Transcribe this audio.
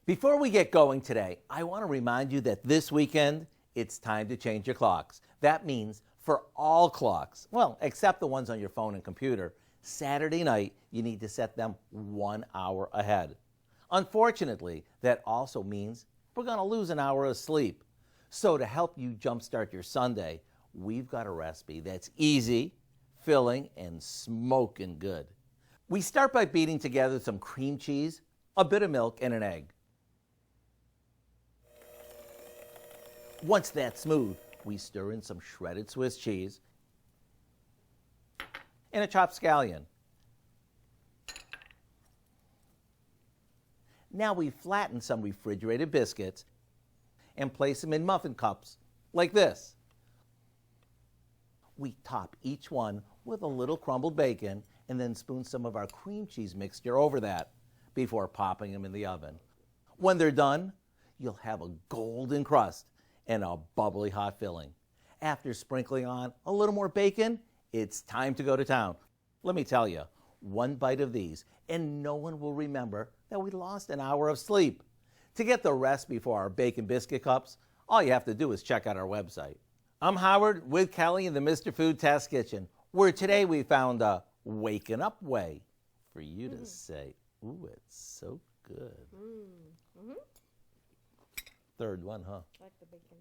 Before we get going today, I want to remind you that this weekend, it's time to change your clocks. That means for all clocks, well, except the ones on your phone and computer, Saturday night, you need to set them 1 hour ahead. Unfortunately, that also means we're going to lose an hour of sleep. So to help you jumpstart your Sunday, we've got a recipe that's easy, filling, and smoking good. We start by beating together some cream cheese, a bit of milk, and an egg. Once that's smooth, we stir in some shredded Swiss cheese and a chopped scallion. Now we flatten some refrigerated biscuits and place them in muffin cups like this. We top each one with a little crumbled bacon and then spoon some of our cream cheese mixture over that before popping them in the oven. When they're done, you'll have a golden crust and a bubbly hot filling. After sprinkling on a little more bacon, it's time to go to town. Let me tell you, one bite of these and no one will remember that we lost an hour of sleep. To get the recipe for our Bacon Biscuit Cups, all you have to do is check out our website. I'm Howard with Kelly in the Mr. Food Test Kitchen, where today we found a waking up way for you to say, ooh, it's so good. Third one, huh? I like the bacon.